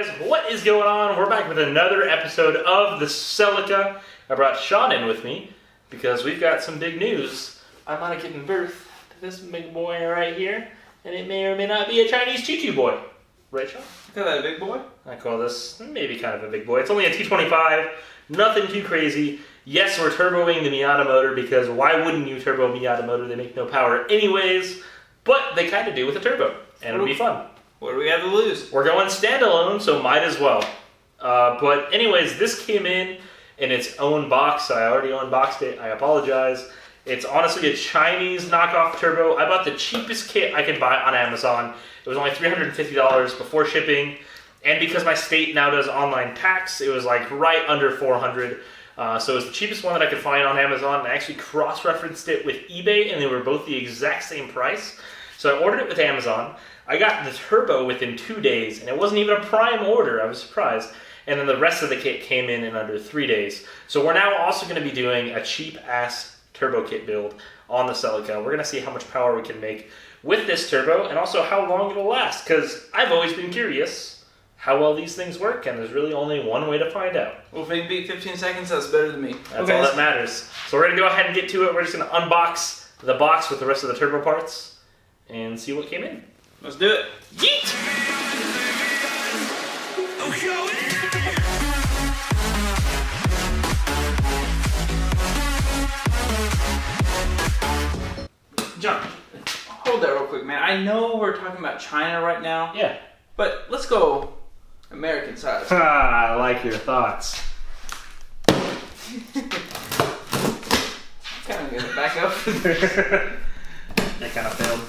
guys, what is going on? We're back with another episode of the Celica. I brought Sean in with me because we've got some big news. I'm not giving birth to this big boy right here, and it may or may not be a Chinese choo-choo boy. Right, Sean? You call that a big boy? I call this maybe kind of a big boy. It's only a T25, nothing too crazy. Yes, we're turboing the Miata motor because why wouldn't you turbo a Miata motor? They make no power anyways, but they kind of do with a turbo, and it'll be fun. What do we have to lose? We're going standalone, so might as well. But anyways, this came in its own box. I already unboxed it. I apologize. It's honestly a Chinese knockoff turbo. I bought the cheapest kit I could buy on Amazon. It was only $350 before shipping. And because my state now does online tax, it was like right under $400. So it was the cheapest one that I could find on Amazon. I actually cross-referenced it with eBay, and they were both the exact same price. So I ordered it with Amazon. I got the turbo within 2 days, and it wasn't even a prime order. I was surprised. And then the rest of the kit came in under 3 days. So we're now also going to be doing a cheap-ass turbo kit build on the Celica. We're going to see how much power we can make with this turbo, and also how long it'll last, because I've always been curious how well these things work, and there's really only one way to find out. Well, if they can beat 15 seconds, that's better than me. That's all that matters. So we're going to go ahead and get to it. We're just going to unbox the box with the rest of the turbo parts and see what came in. Let's do it. Yeet! John, hold that real quick, man. I know we're talking about China right now. Yeah. But let's go American size. I like your thoughts. Kind of gonna back up. That kind of failed.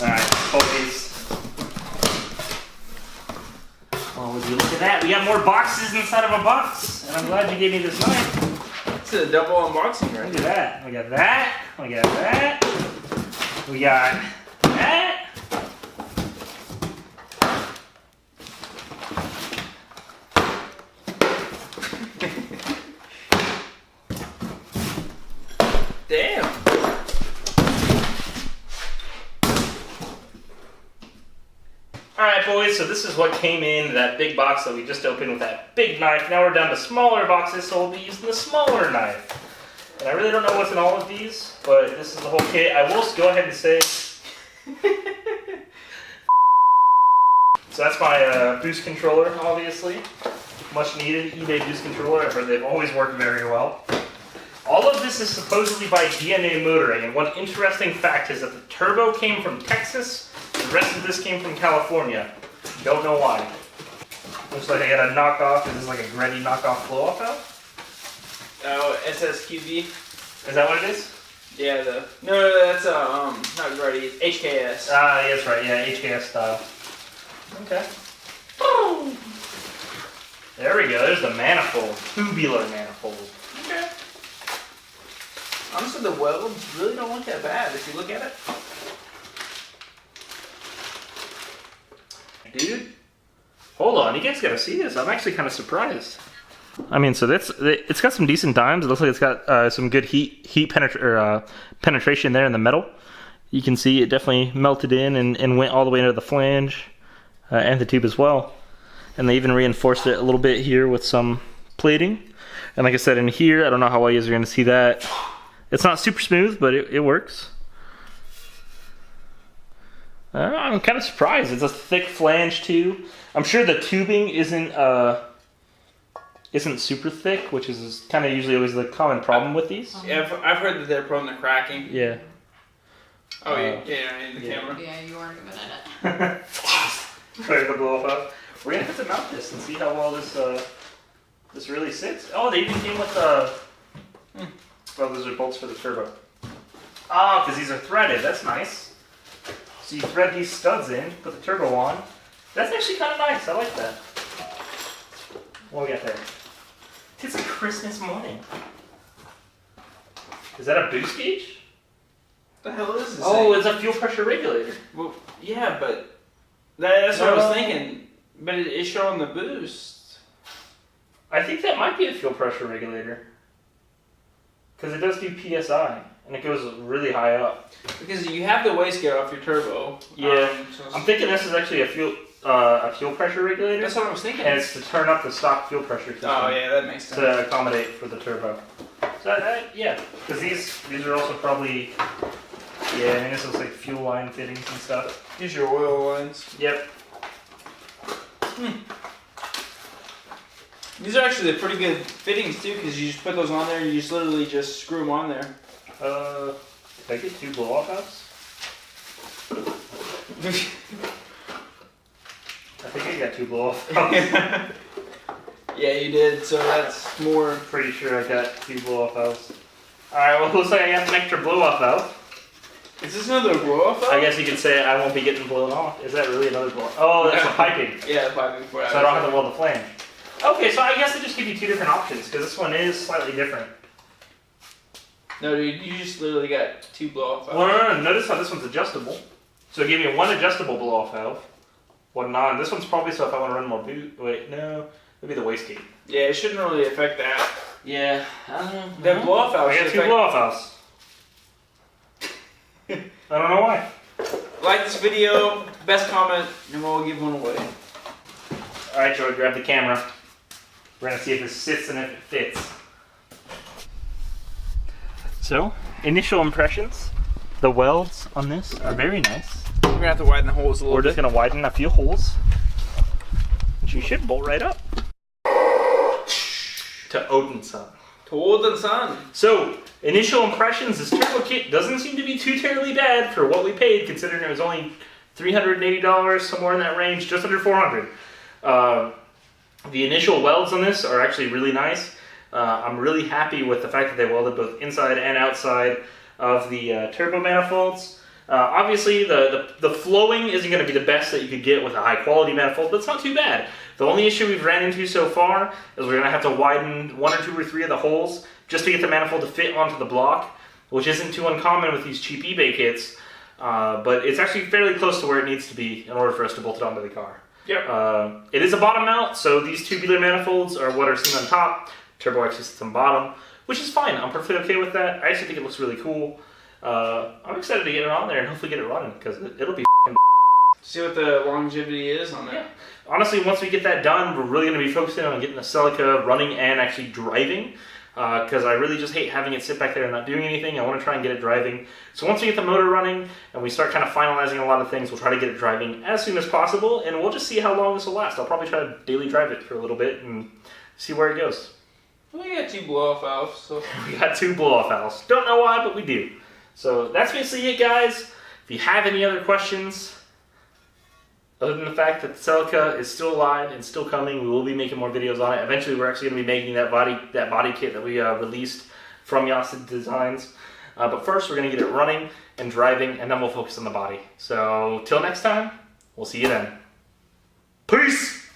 Alright, focus. Oh, would you look at that? We got more boxes inside of a box. And I'm glad you gave me this knife. It's a double unboxing right Look at that. We got that. We got that. We got that. Damn. Alright boys, so this is what came in that big box that we just opened with that big knife. Now we're down to smaller boxes, so we'll be using the smaller knife. And I really don't know what's in all of these, but this is the whole kit. I will go ahead and say... So that's my boost controller, obviously. Much needed eBay boost controller. I've heard they've always worked very well. All of this is supposedly by DNA Motoring, and one interesting fact is that the turbo came from Texas, the rest of this came from California. Don't know why. Looks like I got a knockoff. Is this like a Gretty knockoff blow-off valve? Oh, SSQV. Is that what it is? Yeah, no, that's not Gretty, HKS. Ah, yes, right, yeah, HKS style. Okay. Boom! There we go, there's the manifold, tubular manifold. Okay. Honestly, the welds really don't look that bad if you look at it. Dude, hold on, you guys gotta see this. I'm actually kind of surprised. I mean, so it's got some decent dimes. It looks like it's got some good penetration there in the metal. You can see it definitely melted in and went all the way into the flange and the tube as well. And they even reinforced it a little bit here with some plating. And like I said, in here, I don't know how well you guys are going to see that. It's not super smooth, but it works. I'm kind of surprised. It's a thick flange too. I'm sure the tubing isn't super thick, which is kind of usually always the common problem with these. Yeah, I've heard that they're prone to cracking. Yeah. Oh, yeah, in the camera. Yeah, you weren't even in it. Ready to blow up. We're gonna have to mount this and see how well this really sits. Oh, they even came with oh, those are bolts for the turbo. Ah, because these are threaded. That's nice. So you thread these studs in, put the turbo on. That's actually kind of nice. I like that. What we got there? It's a Christmas morning. Is that a boost gauge? What the hell is this? Oh, thing? it's a fuel pressure regulator. Well, yeah, but that's what I was thinking. But it's showing the boost. I think that might be a fuel pressure regulator. Because it does do PSI, and it goes really high up. Because you have the wastegate off your turbo. Yeah, I'm thinking this is actually a fuel... a fuel pressure regulator. That's what I was thinking. And it's to turn up the stock fuel pressure system Oh yeah, that makes sense. to accommodate for the turbo. So yeah, because these are also probably, yeah, I mean this looks like fuel line fittings and stuff. Here's your oil lines. Yep. These are actually pretty good fittings too, because you just put those on there and you just literally just screw them on there. Did I get 2 blow-off valves? I think I got 2 blow-off valves. Yeah, you did. So that's more. Pretty sure I got 2 blow-off valves. Alright, well, looks like I got an extra blow-off valve. Is this another blow-off valve? I guess you could say I won't be getting blown off. Is that really another blow-off? Oh, that's the piping. Yeah, the piping for it. So I don't have to weld the flange. Okay, so I guess they just give you 2 different options, because this one is slightly different. No, dude, you just literally got 2 blow-off valves. Well, no, notice how this one's adjustable. So give me 1 adjustable blow-off valve, 1 non. This one's probably so if I want to run more boot. Wait, no, it'd be the wastegate. Yeah, it shouldn't really affect that. Yeah, That blow-off valve I got should 2 affect. blow-off valves. I don't know why. Like this video, best comment, and we'll give one away. Alright, Joey, grab the camera. We're gonna see if this sits and if it fits. So, initial impressions. The welds on this are very nice. We're gonna have to widen the holes a little We're bit. just gonna widen a few holes. Which you should bolt right up. To Odinson. Told and son. So, initial impressions, this turbo kit doesn't seem to be too terribly bad for what we paid, considering it was only $380, somewhere in that range, just under $400. The initial welds on this are actually really nice. I'm really happy with the fact that they welded both inside and outside of the turbo manifolds. Obviously, the flowing isn't going to be the best that you could get with a high quality manifold, but it's not too bad. The only issue we've ran into so far is we're going to have to widen 1 or 2 or 3 of the holes just to get the manifold to fit onto the block, which isn't too uncommon with these cheap eBay kits, but it's actually fairly close to where it needs to be in order for us to bolt it onto the car. Yep. It is a bottom mount, so these tubular manifolds are what are seen on top. Turbo actually sits on bottom, which is fine. I'm perfectly okay with that. I actually think it looks really cool. I'm excited to get it on there and hopefully get it running, because it'll be See what the longevity is on that. Yeah. Honestly, once we get that done, we're really going to be focusing on getting the Celica running and actually driving, because I really just hate having it sit back there and not doing anything. I want to try and get it driving. So once we get the motor running and we start kind of finalizing a lot of things, we'll try to get it driving as soon as possible, and we'll just see how long this will last. I'll probably try to daily drive it for a little bit and see where it goes. We got 2 blow-off valves, so. We got 2 blow-off valves. Don't know why, but we do. So that's basically it, guys. If you have any other questions, other than the fact that the Celica is still alive and still coming, we will be making more videos on it. Eventually, we're actually going to be making that body kit that we released from Miata Designs. But first, we're going to get it running and driving, and then we'll focus on the body. So, till next time, we'll see you then. Peace!